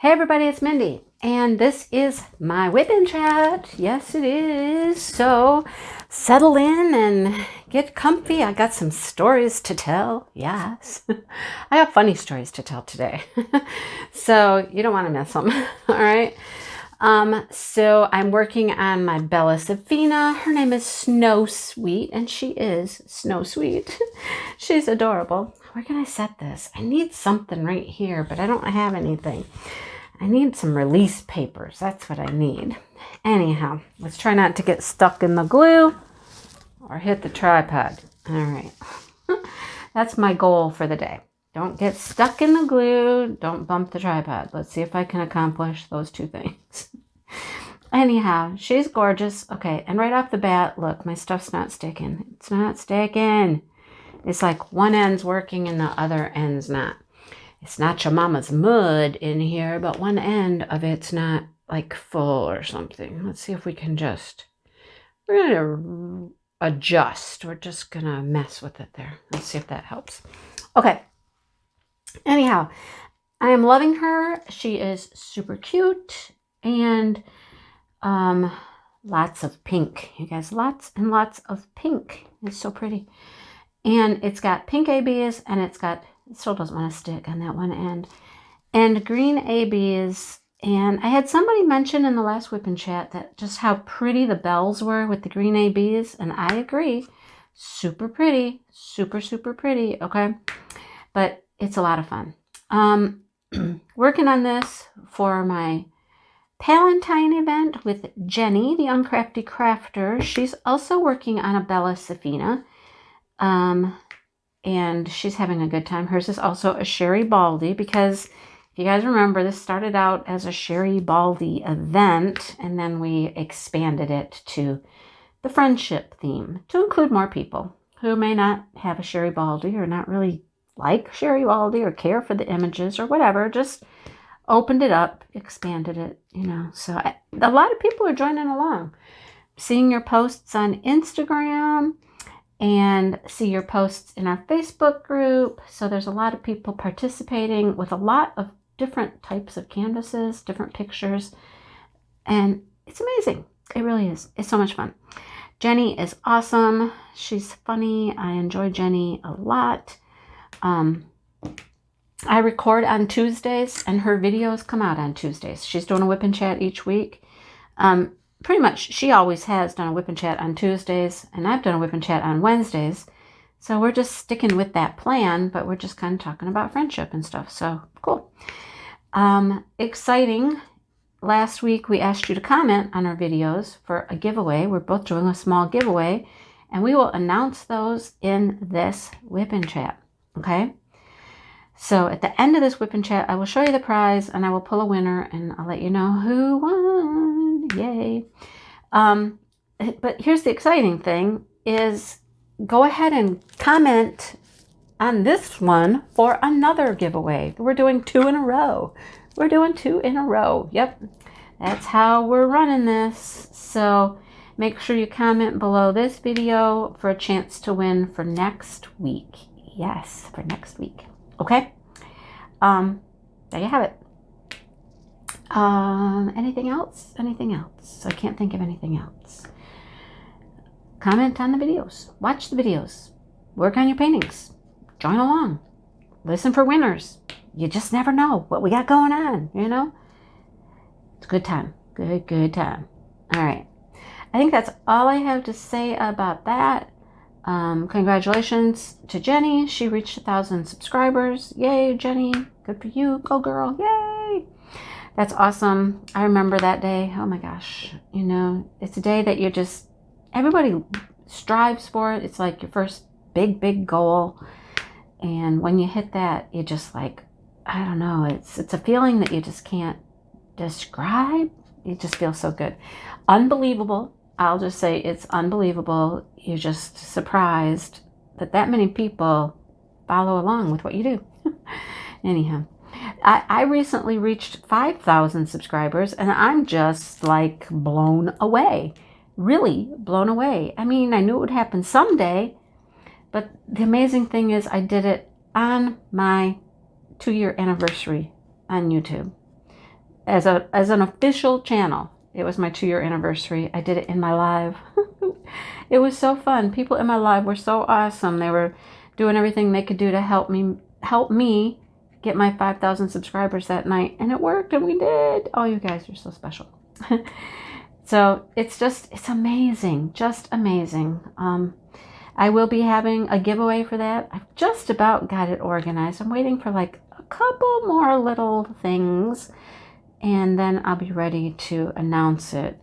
Hey everybody, it's Mindy, and this is my WIP and Chat. Yes, it is. So settle in and get comfy. I got some stories to tell. Yes, I have funny stories to tell today. So you don't want to miss them. All right. So I'm working on my Bella Safina. Her name is Snow Sweet, and she is Snow Sweet. She's adorable. Where can I set this? I need something right here, but I don't have anything. I need some release papers. That's what I need. Anyhow, let's try not to get stuck in the glue or hit the tripod. All right. That's my goal for the day. Don't get stuck in the glue. Don't bump the tripod. Let's see if I can accomplish those two things. Anyhow, she's gorgeous. Okay, and right off the bat, look, my stuff's not sticking. It's not sticking. It's like one end's working and the other end's not. It's not your mama's mud in here, but one end of it's not like full or something. Let's see if we can we're going to adjust. We're just going to mess with it there. Let's see if that helps. Okay. Anyhow, I am loving her. She is super cute and lots of pink. You guys, lots and lots of pink. It's so pretty. And it's got pink ABs and it still doesn't want to stick on that one end. And green ABs. And I had somebody mention in the last WIP and Chat that just how pretty the bells were with the green ABs. And I agree. Super pretty. Super, super pretty. Okay. But it's a lot of fun. Working on this for my Palentine event with Jenny, the Uncrafty Crafter. She's also working on a Bella Safina. And she's having a good time. Hers is also a Sherry Baldy because if you guys remember, this started out as a Sherry Baldy event and then we expanded it to the friendship theme to include more people who may not have a Sherry Baldy or not really like Sherry Baldy or care for the images or whatever. Just opened it up, expanded it, So a lot of people are joining along. Seeing your posts on Instagram and see your posts in our Facebook group. So there's a lot of people participating with a lot of different types of canvases, different pictures. And it's amazing. It really is. It's so much fun. Jenny is awesome. She's funny. I enjoy Jenny a lot. I record on Tuesdays and her videos come out on Tuesdays. She's doing a WIP and Chat each week. Pretty much, she always has done a WIP and Chat on Tuesdays, and I've done a WIP and Chat on Wednesdays. So we're just sticking with that plan, but we're just kind of talking about friendship and stuff. So cool. Exciting. Last week, we asked you to comment on our videos for a giveaway. We're both doing a small giveaway, and we will announce those in this WIP and Chat. Okay? So at the end of this WIP and Chat, I will show you the prize, and I will pull a winner, and I'll let you know who won. Yay. But here's the exciting thing is go ahead and comment on this one for another giveaway. We're doing 2 in a row. We're doing 2 in a row. Yep. That's how we're running this. So make sure you comment below this video for a chance to win for next week. Yes, for next week. Okay. There you have it. Anything else? Anything else? I can't think of anything else. Comment on the videos. Watch the videos. Work on your paintings. Join along. Listen for winners. You just never know what we got going on, It's a good time. Good time. All right. I think that's all I have to say about that. Congratulations to Jenny. She reached 1,000 subscribers. Yay, Jenny. Good for you. Go girl. Yay. That's awesome. I remember that day. Oh my gosh. It's a day that everybody strives for it. It's like your first big goal. And when you hit that, you just I don't know. It's a feeling that you just can't describe. It just feels so good. Unbelievable. I'll just say it's unbelievable. You're just surprised that many people follow along with what you do. Anyhow. I recently reached 5,000 subscribers and I'm just blown away. Really blown away. I mean, I knew it would happen someday, but the amazing thing is I did it on my 2-year anniversary on YouTube. as an official channel. It was my 2-year anniversary. I did it in my live. It was so fun. People in my live were so awesome. They were doing everything they could do to help me get my 5,000 subscribers that night, and it worked, and we did. Oh, you guys are so special. So it's amazing, just amazing. I will be having a giveaway for that. I've just about got it organized. I'm waiting for like a couple more little things, and then I'll be ready to announce it.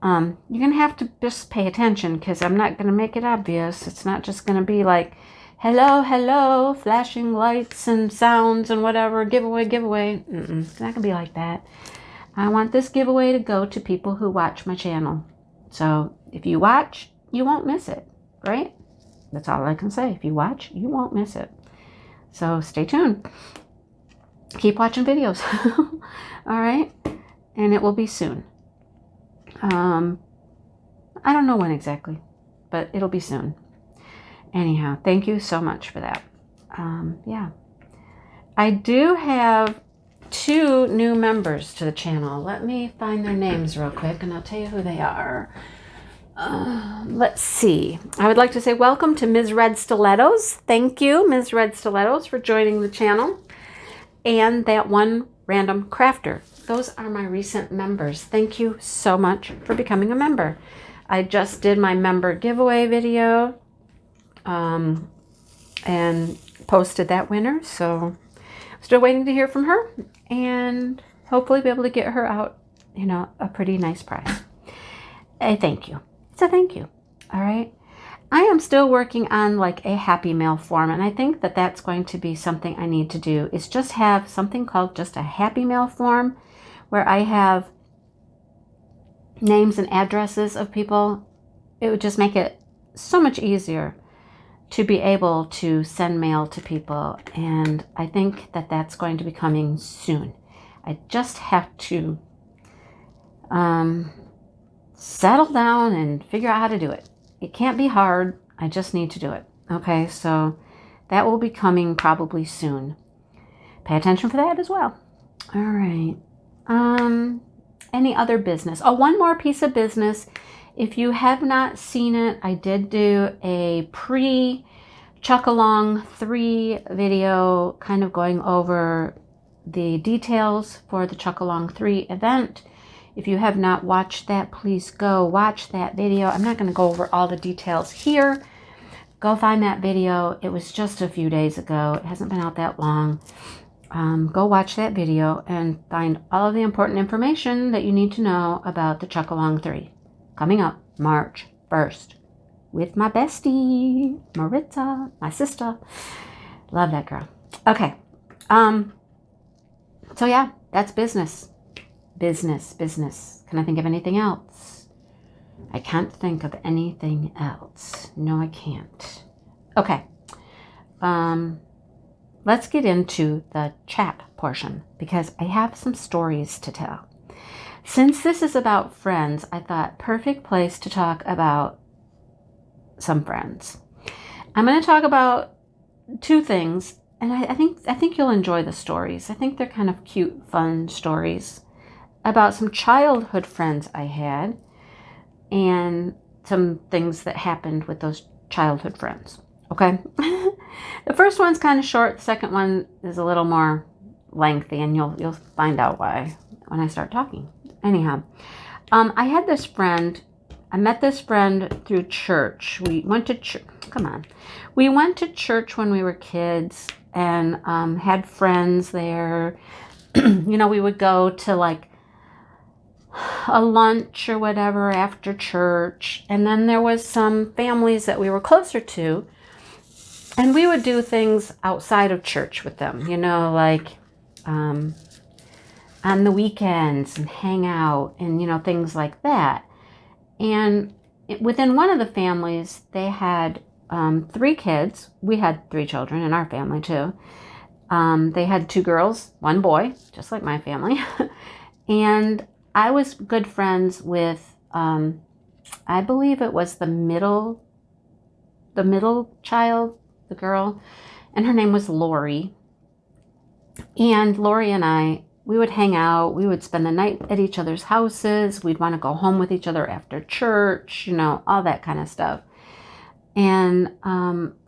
You're going to have to just pay attention, because I'm not going to make it obvious. It's not just going to be like, hello, hello, flashing lights and sounds and whatever, giveaway, giveaway. It's not going to be like that. I want this giveaway to go to people who watch my channel. So if you watch, you won't miss it, right? That's all I can say. If you watch, you won't miss it. So stay tuned. Keep watching videos. All right? And it will be soon. I don't know when exactly, but it'll be soon. Anyhow, thank you so much for that. Yeah. I do have 2 new members to the channel. Let me find their names real quick, and I'll tell you who they are. Let's see. I would like to say welcome to Ms. Red Stilettos. Thank you, Ms. Red Stilettos, for joining the channel. And that one random crafter. Those are my recent members. Thank you so much for becoming a member. I just did my member giveaway video and posted that winner. So still waiting to hear from her, and hopefully be able to get her out, a pretty nice prize. A thank you. It's a thank you. All right. I am still working on like a happy mail form, and I think that that's going to be something I need to do, is just have something called just a happy mail form, where I have names and addresses of people. It would just make it so much easier to be able to send mail to people, and I think that that's going to be coming soon. I just have to settle down and figure out how to do it. It can't be hard. I just need to do it. Okay, so that will be coming probably soon. Pay attention for that as well. All right. Any other business? Oh, one more piece of business. If you have not seen it, I did do a pre-Chuck-along 3 video, kind of going over the details for the Chuck-along 3 event. If you have not watched that, please go watch that video. I'm not going to go over all the details here. Go find that video. It was just a few days ago. It hasn't been out that long. Go watch that video and find all of the important information that you need to know about the Chuck-along 3. Coming up March 1st with my bestie, Maritza, my sister. Love that girl. Okay. So yeah, that's business. Business. Can I think of anything else? I can't think of anything else. No, I can't. Okay. Let's get into the chat portion, because I have some stories to tell. Since this is about friends, I thought perfect place to talk about some friends. I'm going to talk about 2 things, and I think you'll enjoy the stories. I think they're kind of cute, fun stories about some childhood friends I had, and some things that happened with those childhood friends. Okay? The first one's kind of short. The second one is a little more lengthy, and you'll find out why when I start talking. Anyhow, I had this friend. I met this friend through church. We went to church. Come on. We went to church when we were kids, and had friends there. We would go to like a lunch or whatever after church, and then there was some families that we were closer to, and we would do things outside of church with them, like on the weekends, and hang out, and things like that. And within one of the families, they had 3 kids. We had 3 children in our family too. They had 2 girls, 1 boy, just like my family. And I was good friends with, I believe it was the middle child, the girl, and her name was Lori. And Lori and I we would hang out. We would spend the night at each other's houses. We'd want to go home with each other after church, all that kind of stuff. And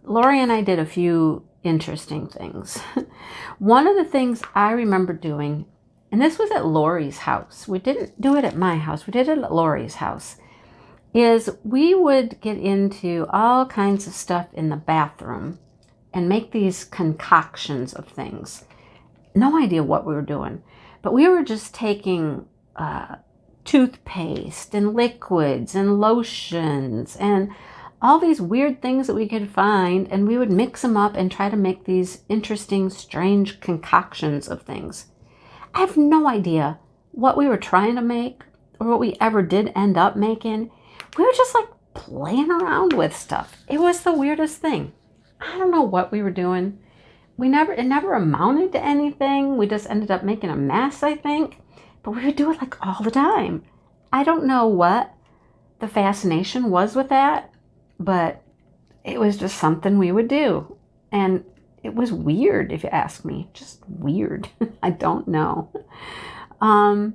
Lori and I did a few interesting things. One of the things I remember doing, and this was at Lori's house. We didn't do it at my house. We did it at Lori's house. Is we would get into all kinds of stuff in the bathroom and make these concoctions of things. No idea what we were doing, but we were just taking toothpaste and liquids and lotions and all these weird things that we could find, and we would mix them up and try to make these interesting, strange concoctions of things. I have no idea what we were trying to make or what we ever did end up making. We were just like playing around with stuff. It was the weirdest thing. I don't know what we were doing. It never amounted to anything. We just ended up making a mess, I think. But we would do it like all the time. I don't know what the fascination was with that, but it was just something we would do. And it was weird, if you ask me. Just weird. I don't know. I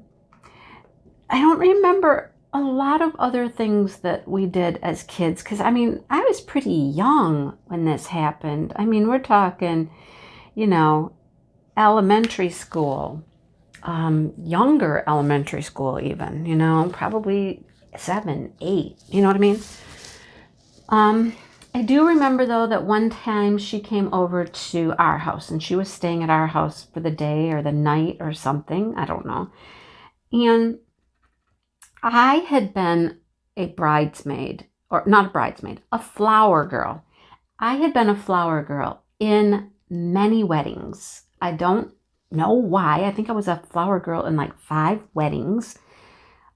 don't remember a lot of other things that we did as kids. Because, I was pretty young when this happened. We're talking, elementary school. Younger elementary school even, probably 7, 8. You know what I mean? I do remember, though, that one time she came over to our house, and she was staying at our house for the day or the night or something. I don't know. And I had been a bridesmaid, or not a bridesmaid, a flower girl. I had been a flower girl in many weddings. I don't know why. I think I was a flower girl in like 5 weddings.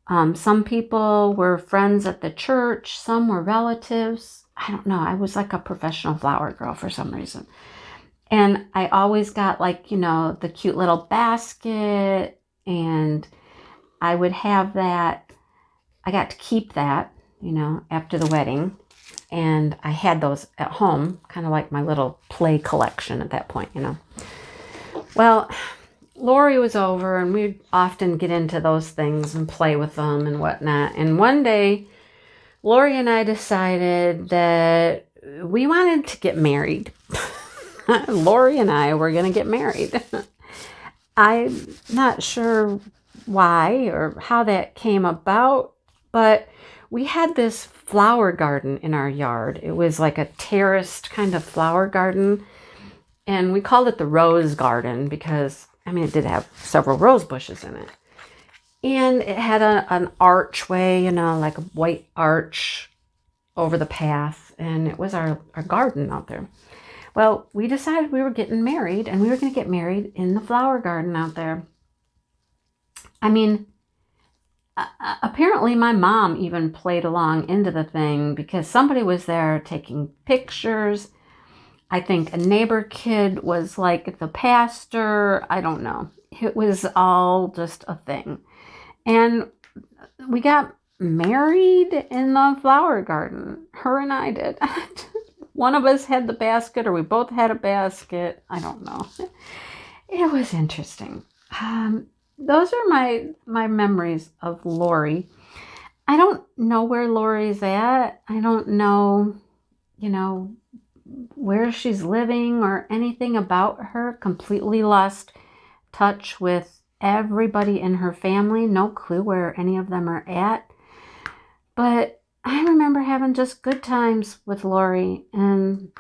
Some people were friends at the church. Some were relatives. I don't know. I was like a professional flower girl for some reason. And I always got like, the cute little basket, and I would have that. I got to keep that, after the wedding. And I had those at home, kind of like my little play collection at that point, Well, Lori was over, and we'd often get into those things and play with them and whatnot. And one day, Lori and I decided that we wanted to get married. Lori and I were going to get married. I'm not sure why or how that came about, but we had this flower garden in our yard. It was like a terraced kind of flower garden, and we called it the rose garden because, it did have several rose bushes in it. And it had an archway, like a white arch over the path, and it was our garden out there. Well, we decided we were getting married, and we were going to get married in the flower garden out there. Apparently my mom even played along into the thing because somebody was there taking pictures. I think a neighbor kid was like the pastor. I don't know. It was all just a thing. And we got married in the flower garden. Her and I did. One of us had the basket, or we both had a basket. I don't know. It was interesting. Those are my memories of Lori. I don't know where Lori's at. I don't know, where she's living or anything about her. Completely lost touch with everybody in her family. No clue where any of them are at. But I remember having just good times with Lori. And,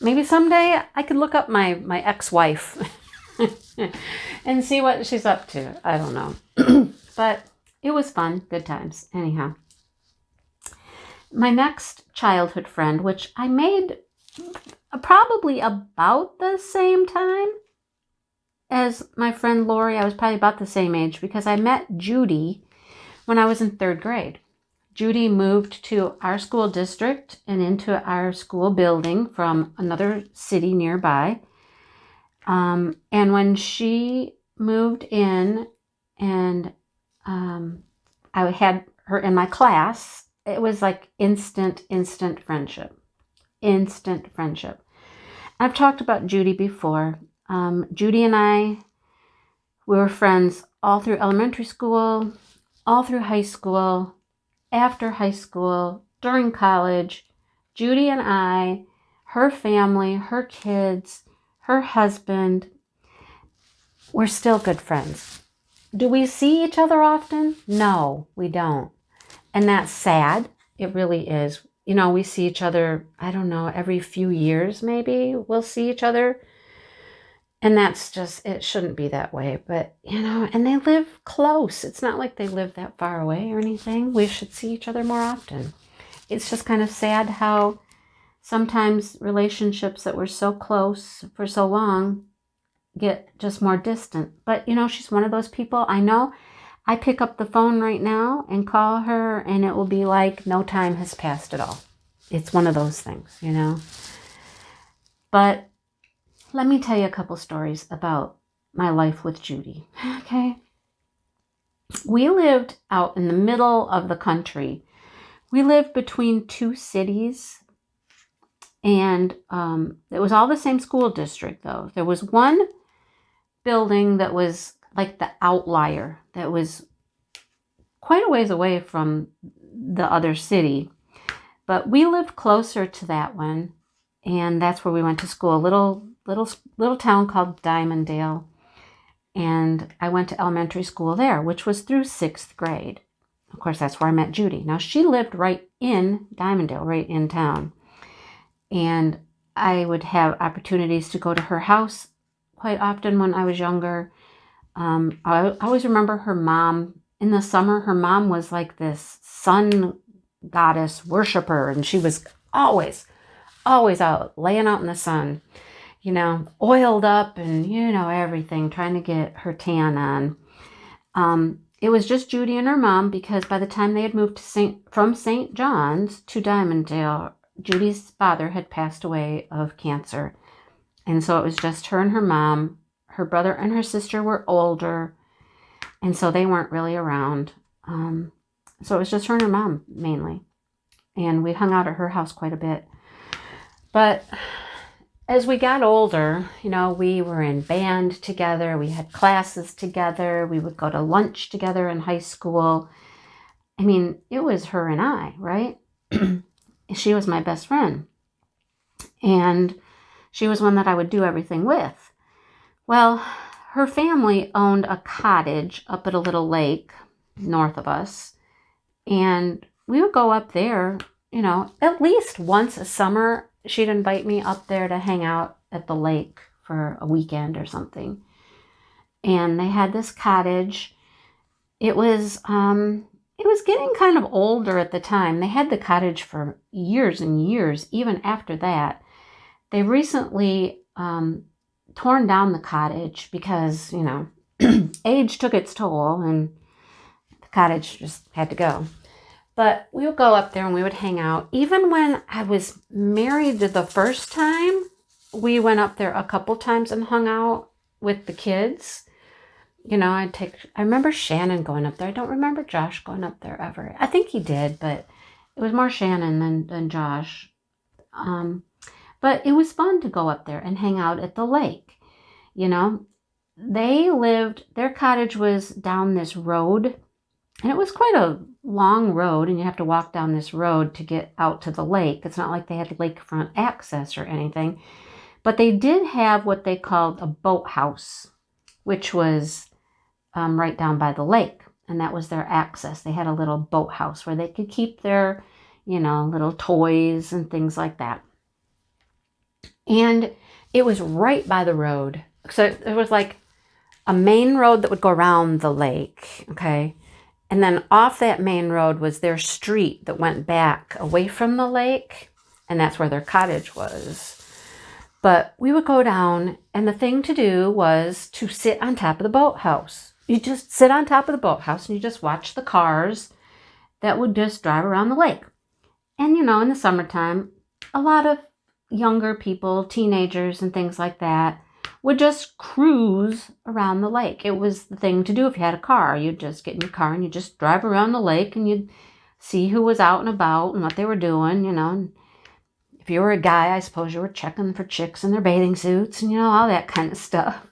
maybe someday I could look up my ex-wife and see what she's up to. I don't know. But it was fun. Good times. Anyhow. My next childhood friend, which I made probably about the same time as my friend Lori. I was probably about the same age because I met Judy when I was in 3rd grade. Judy moved to our school district and into our school building from another city nearby. And when she moved in and I had her in my class, it was like instant friendship. Instant friendship. I've talked about Judy before. Judy and I We were friends all through elementary school, all through high school, after high school, during college. Judy and I, her family, her kids, her husband, we're still good friends. Do we see each other often? No, we don't. And that's sad. It really is. You know, we see each other, I don't know, every few years maybe we'll see each other. And that's just, it shouldn't be that way. But, you know, and they live close. It's not like they live that far away or anything. We should see each other more often. It's just kind of sad how sometimes relationships that were so close for so long get just more distant. But, you know, she's one of those people. I know I pick up the phone right now and call her, and it will be like no time has passed at all. It's one of those things, you know. But let me tell you a couple stories about my life with Judy, okay? We lived out in the middle of the country. We lived between two cities, and it was all the same school district, though. There was one building that was like the outlier, that was quite a ways away from the other city. But we lived closer to that one, and that's where we went to school. Little town called Diamonddale, and I went to elementary school there, which was through 6th grade. Of course, that's where I met Judy. Now, she lived right in Diamonddale, right in town, and I would have opportunities to go to her house quite often when I was younger. I always remember her mom. In the summer, her mom was like this sun goddess worshiper, and she was always out, laying out in the sun, you know, oiled up and, you know, everything, trying to get her tan on. It was just Judy and her mom, because by the time they had moved from St. John's to Diamonddale, Judy's father had passed away of cancer. And so it was just her and her mom. Her brother and her sister were older, and so they weren't really around. So it was just her and her mom mainly. And we hung out at her house quite a bit. But as we got older, you know, we were in band together. We had classes together. We would go to lunch together in high school. I mean, it was her and I, right? She was my best friend. And she was one that I would do everything with. Well, her family owned a cottage up at a little lake north of us. And we would go up there, you know, at least once a summer. She'd invite me up there to hang out at the lake for a weekend or something. And they had this cottage. It was getting kind of older at the time. They had the cottage for years and years, even after that. They recently torn down the cottage because, you know, age took its toll and the cottage just had to go. But we would go up there and we would hang out. Even when I was married the first time, we went up there a couple times and hung out with the kids. You know, I remember Shannon going up there. I don't remember Josh going up there ever. I think he did, but it was more Shannon than Josh. But it was fun to go up there and hang out at the lake. You know, their cottage was down this road, and it was quite a long road, and you have to walk down this road to get out to the lake. It's not like they had lakefront access or anything, but they did have what they called a boathouse, which was right down by the lake, and that was their access. They had a little boathouse where they could keep their, you know, little toys and things like that. And it was right by the road. So it was like a main road that would go around the lake, okay? And then off that main road was their street that went back away from the lake, and that's where their cottage was. But we would go down, and the thing to do was to sit on top of the boathouse. You just sit on top of the boathouse, and you just watch the cars that would just drive around the lake. And, you know, in the summertime, a lot of younger people, teenagers and things like that, would just cruise around the lake. It was the thing to do if you had a car. You'd just get in your car and you'd just drive around the lake, and you'd see who was out and about and what they were doing, you know. And if you were a guy, I suppose you were checking for chicks in their bathing suits and, you know, all that kind of stuff.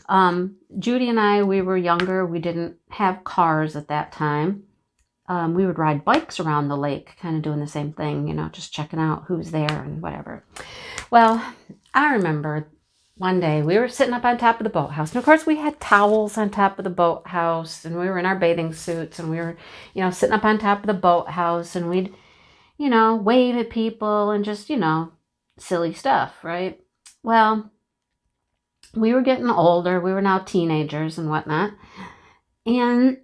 Judy and I, we were younger. We didn't have cars at that time. We would ride bikes around the lake, kind of doing the same thing, just checking out who's there and whatever. Well, I remember one day we were sitting up on top of the boathouse. And of course, we had towels on top of the boathouse, and we were in our bathing suits, and we were, sitting up on top of the boathouse, and we'd, wave at people and just, silly stuff, right? Well, we were getting older. We were now teenagers and whatnot. And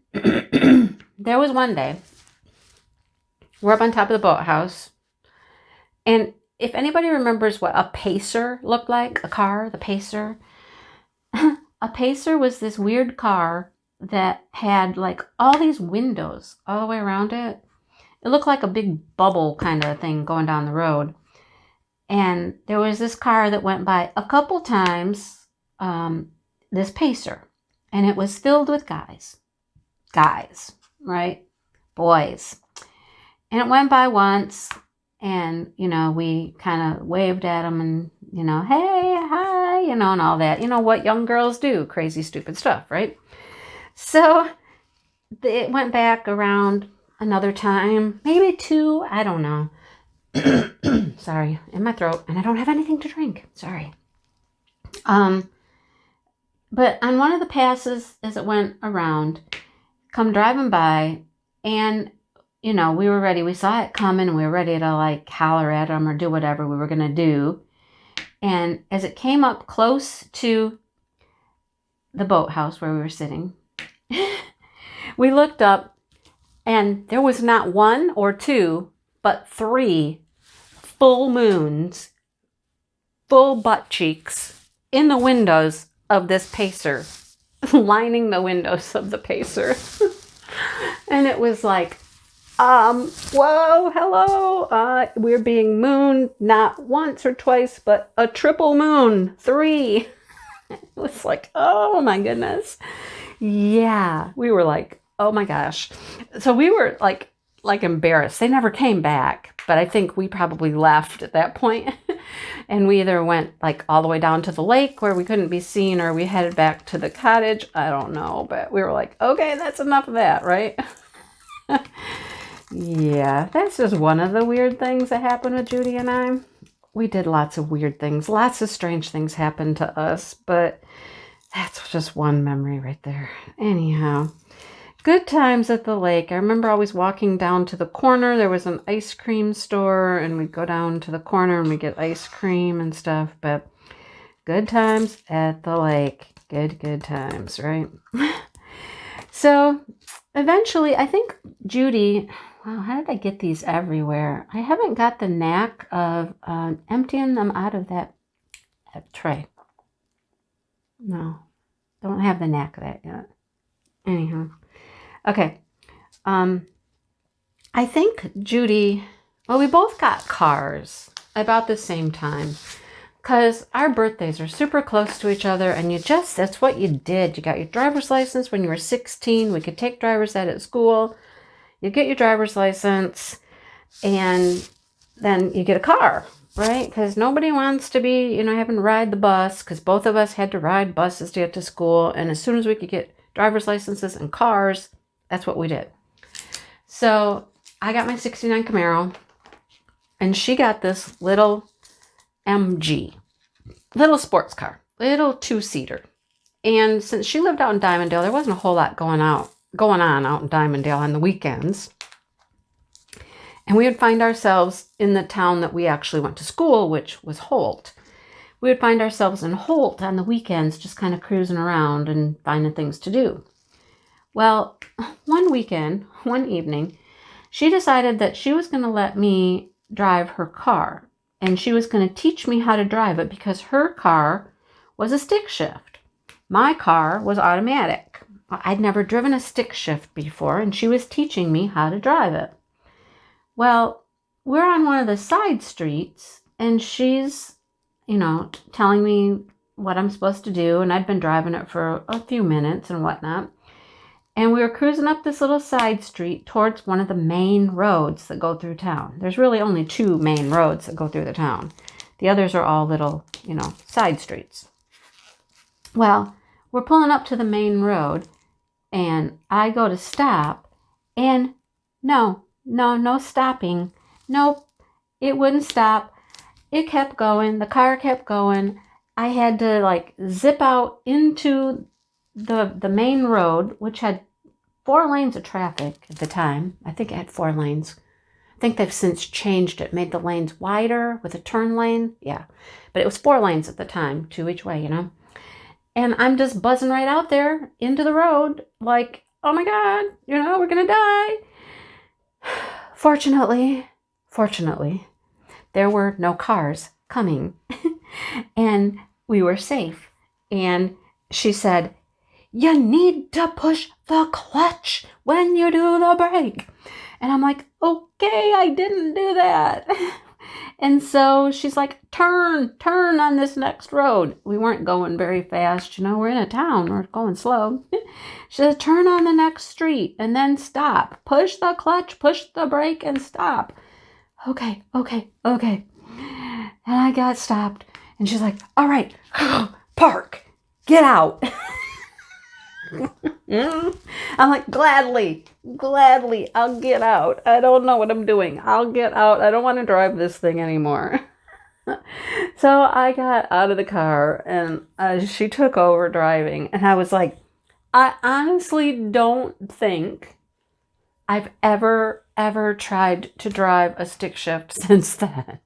there was one day, we're up on top of the boathouse, and if anybody remembers what a pacer looked like, a car, the pacer, a pacer was this weird car that had like all these windows all the way around it. It looked like a big bubble kind of thing going down the road. And there was this car that went by a couple times, this pacer, and it was filled with guys, right? Boys. And it went by once, and, we kind of waved at them and, hey, hi, and all that. What young girls do, crazy, stupid stuff, right? So it went back around another time, maybe two, I don't know. Sorry, in my throat, and I don't have anything to drink. Sorry. But on one of the passes, as it went around, come driving by, and we were ready. We saw it coming, and we were ready to like holler at them or do whatever we were going to do. And as it came up close to the boathouse where we were sitting, we looked up, and there was not one or two, but 3 full moons, full butt cheeks in the windows of this pacer, lining the windows of the pacer. And it was like, whoa, hello, we're being mooned not once or twice, but a triple moon, 3. It was like, oh my goodness. Yeah, we were like, oh my gosh. So we were like embarrassed. They never came back, but I think we probably left at that point. And we either went like all the way down to the lake where we couldn't be seen, or we headed back to the cottage. I don't know, but we were like, okay, that's enough of that, right? Yeah, that's just one of the weird things that happened with Judy and I. We did lots of weird things. Lots of strange things happened to us, but that's just one memory right there. Anyhow, good times at the lake. I remember always walking down to the corner. There was an ice cream store, and we'd go down to the corner and we'd get ice cream and stuff, but good times at the lake. Good times, right? So eventually, I think Judy... Wow, how did I get these everywhere? I haven't got the knack of emptying them out of that tray. No, don't have the knack of that yet. Anyhow, okay. I think Judy, well, we both got cars about the same time, because our birthdays are super close to each other, and that's what you did. You got your driver's license when you were 16. We could take driver's ed at school. You get your driver's license, and then you get a car, right? Because nobody wants to be, having to ride the bus, because both of us had to ride buses to get to school. And as soon as we could get driver's licenses and cars, that's what we did. So I got my 69 Camaro, and she got this little MG, little sports car, little 2-seater. And since she lived out in Diamonddale, there wasn't a whole lot going on out in Diamonddale on the weekends. And we would find ourselves in the town that we actually went to school, which was Holt. We would find ourselves in Holt on the weekends, just kind of cruising around and finding things to do. Well, one evening, she decided that she was going to let me drive her car. And she was going to teach me how to drive it, because her car was a stick shift. My car was automatic. I'd never driven a stick shift before, and she was teaching me how to drive it. Well, we're on one of the side streets, and she's, telling me what I'm supposed to do, and I'd been driving it for a few minutes and whatnot. And we were cruising up this little side street towards one of the main roads that go through town. There's really only 2 main roads that go through the town. The others are all little, side streets. Well, we're pulling up to the main road, and I go to stop, and no stopping. Nope, it wouldn't stop. It kept going. The car kept going. I had to like zip out into the main road, which had 4 lanes of traffic at the time. I think it had 4 lanes. I think they've since changed it, made the lanes wider with a turn lane. Yeah, but it was 4 lanes at the time, 2 each way, And I'm just buzzing right out there into the road like, oh my God, we're going to die. Fortunately, there were no cars coming and we were safe. And she said, you need to push the clutch when you do the brake. And I'm like, okay, I didn't do that. And so she's like, turn on this next road. We weren't going very fast. We're in a town. We're going slow. She said, turn on the next street and then stop. Push the clutch, push the brake, and stop. Okay. And I got stopped. And she's like, all right, park, get out. I'm like, gladly, I'll get out. I don't know what I'm doing. I'll get out. I don't want to drive this thing anymore. So I got out of the car and she took over driving. And I was like, I honestly don't think I've ever tried to drive a stick shift since then.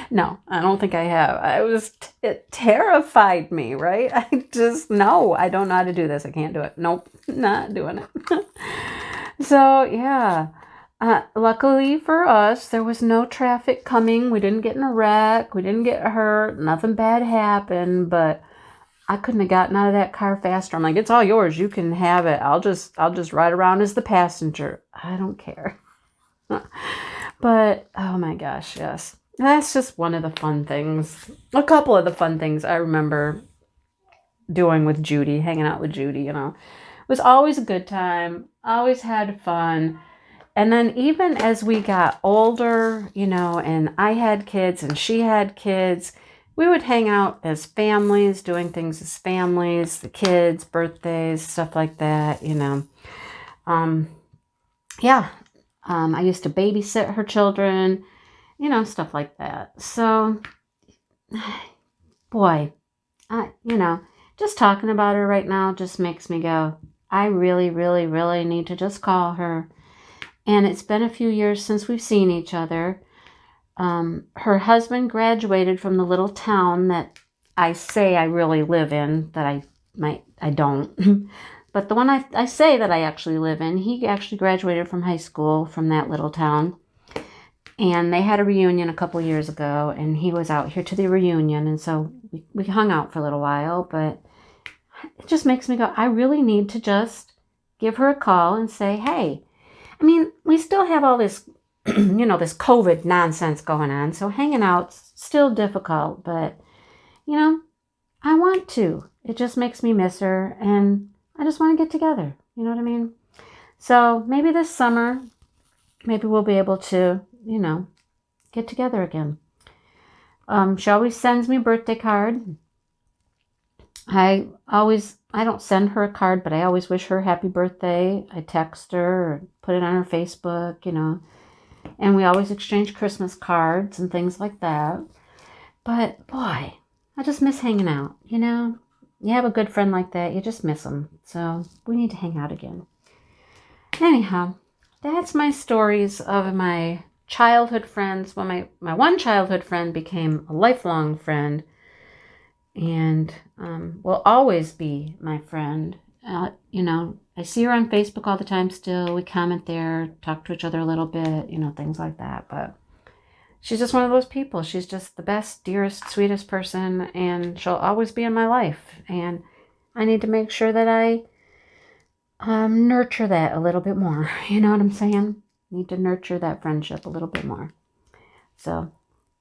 No, I don't think I have. It terrified me, right? I don't know how to do this. I can't do it. Nope, not doing it. So, yeah. Luckily for us, there was no traffic coming. We didn't get in a wreck. We didn't get hurt. Nothing bad happened, but I couldn't have gotten out of that car faster. I'm like, it's all yours. You can have it. I'll just ride around as the passenger. I don't care. But, oh my gosh, yes. That's just one of the fun things. A couple of the fun things I remember doing with Judy, hanging out with Judy, It was always a good time, always had fun. And then even as we got older, and I had kids and she had kids, we would hang out as families, doing things as families, the kids, birthdays, stuff like that, Yeah. I used to babysit her children. Stuff like that. So, boy, just talking about her right now just makes me go, I really, really, really need to just call her. And it's been a few years since we've seen each other. Her husband graduated from the little town that I say I really live in, that I don't. But the one I say that I actually live in, he actually graduated from high school from that little town. And they had a reunion a couple years ago, and he was out here to the reunion. And so we hung out for a little while, but it just makes me go, I really need to just give her a call and say, hey, we still have all this, this COVID nonsense going on. So hanging out's still difficult, but, I want to. It just makes me miss her, and I just want to get together. You know what I mean? So maybe this summer, maybe we'll be able to, get together again. She always sends me a birthday card. I don't send her a card, but I always wish her happy birthday. I text her or put it on her Facebook, and we always exchange Christmas cards and things like that. But boy, I just miss hanging out, You have a good friend like that, you just miss them. So we need to hang out again. Anyhow, that's my stories of my childhood friends. Well, my one childhood friend became a lifelong friend and will always be my friend. I see her on Facebook all the time still. We comment there, talk to each other a little bit, things like that. But she's just one of those people. She's just the best, dearest, sweetest person, and she'll always be in my life. And I need to make sure that I nurture that a little bit more. You know what I'm saying? Need to nurture that friendship a little bit more. So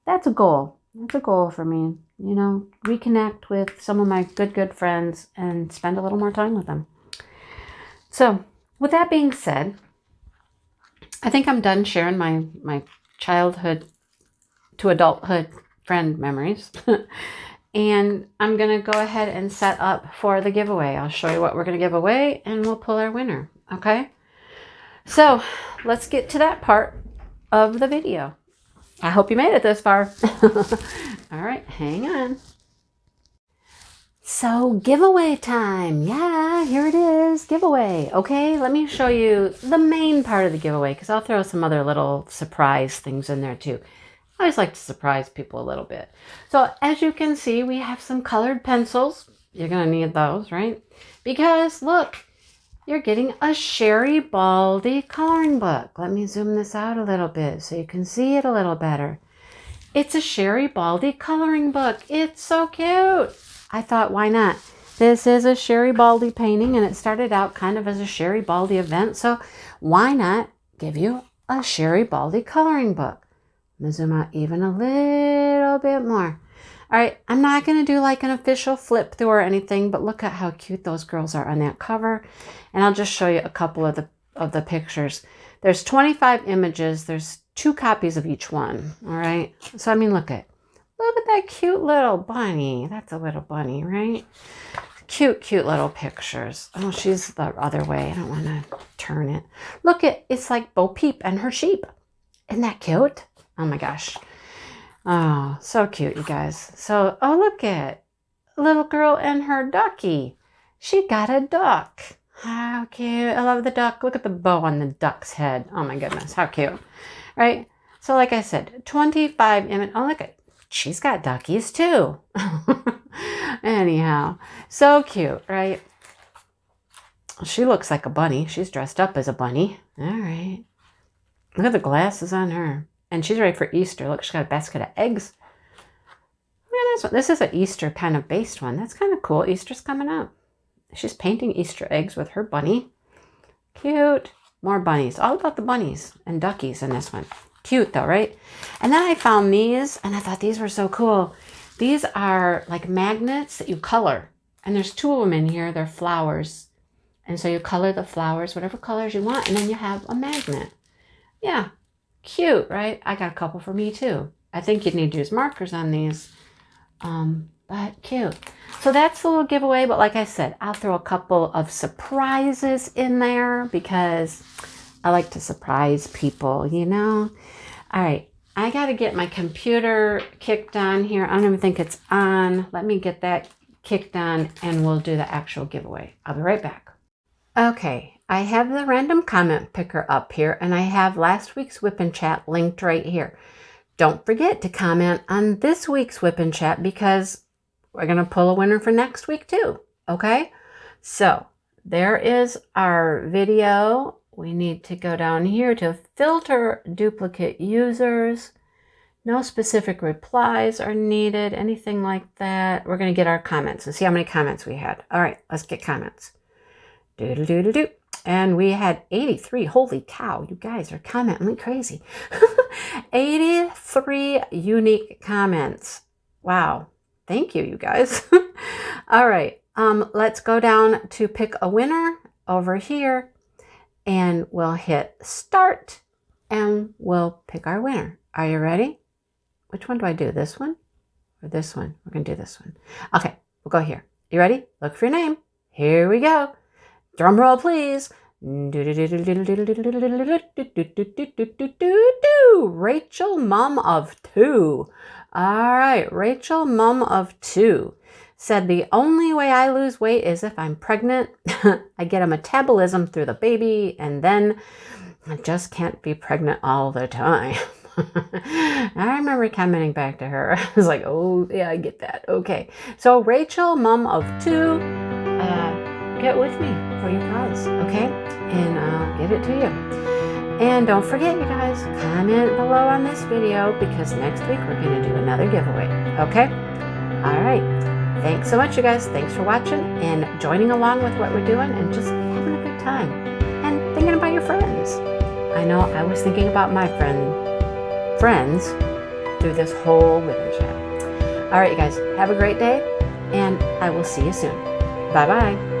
that's a goal. That's a goal for me. Reconnect with some of my good friends and spend a little more time with them. So with that being said, I think I'm done sharing my childhood to adulthood friend memories. And I'm going to go ahead and set up for the giveaway. I'll show you what we're going to give away and we'll pull our winner. Okay. So let's get to that part of the video. I hope you made it this far. All right, hang on. So giveaway time. Yeah, here it is, giveaway. Okay, let me show you the main part of the giveaway because I'll throw some other little surprise things in there too. I always like to surprise people a little bit. So as you can see, we have some colored pencils. You're going to need those, right? Because look, you're getting a Sherry Baldy coloring book. Let me zoom this out a little bit so you can see it a little better. It's a Sherry Baldy coloring book. It's so cute. I thought, why not? This is a Sherry Baldy painting, and it started out kind of as a Sherry Baldy event. So why not give you a Sherry Baldy coloring book? I'm going to zoom out even a little bit more. All right, I'm not going to do like an official flip through or anything, but look at how cute those girls are on that cover. And I'll just show you a couple of the pictures. There's 25 images. There's 2 copies of each one. All right. So, I mean, look at that cute little bunny. That's a little bunny, right? Cute, cute little pictures. Oh, she's the other way. I don't want to turn it. Look at, it's like Bo Peep and her sheep. Isn't that cute? Oh my gosh. Oh, so cute, you guys. So, oh, look at little girl and her ducky. She got a duck. How cute. I love the duck. Look at the bow on the duck's head. Oh my goodness. How cute. Right? So like I said, 25 images. Oh, look at, she's got duckies too. Anyhow, so cute, right? She looks like a bunny. She's dressed up as a bunny. All right. Look at the glasses on her. And she's ready for Easter. Look, she's got a basket of eggs. Look at this one. This is an Easter kind of based one. That's kind of cool. Easter's coming up. She's painting Easter eggs with her bunny. Cute. More bunnies. All about the bunnies and duckies in this one. Cute though, right? And then I found these and I thought these were so cool. These are like magnets that you color. And there's 2 of them in here. They're flowers. And so you color the flowers, whatever colors you want. And then you have a magnet. Yeah. Cute, right? I got a couple for me too. I think you'd need to use markers on these. But cute. So that's the little giveaway. But like I said, I'll throw a couple of surprises in there because I like to surprise people, you know? All right. I got to get my computer kicked on here. I don't even think it's on. Let me get that kicked on and we'll do the actual giveaway. I'll be right back. Okay. I have the random comment picker up here and I have last week's WIP and Chat linked right here. Don't forget to comment on this week's WIP and Chat because we're going to pull a winner for next week too. Okay. So there is our video. We need to go down here to filter duplicate users. No specific replies are needed. Anything like that. We're going to get our comments and see how many comments we had. All right. Let's get comments. Do-do-do-do-do. And we had 83. Holy cow, you guys are commenting like crazy. 83 unique comments. Wow. Thank you, you guys. All right. Let's go down to pick a winner over here. And we'll hit start. And we'll pick our winner. Are you ready? Which one do I do? This one or this one? We're going to do this one. Okay. We'll go here. You ready? Look for your name. Here we go. Drum roll, please. Rachel, mom of 2. All right, Rachel, mom of 2, said the only way I lose weight is if I'm pregnant. I get a metabolism through the baby, and then I just can't be pregnant all the time. I remember commenting back to her. I was like, oh, yeah, I get that. Okay, so Rachel, mom of 2, get with me for your prize, okay? And I'll give it to you. And don't forget, you guys, comment below on this video because next week we're going to do another giveaway, okay? All right. Thanks so much, you guys. Thanks for watching and joining along with what we're doing and just having a good time and thinking about your friends. I know I was thinking about my friends through this whole WIP and Chat. All right, you guys, have a great day and I will see you soon. Bye-bye.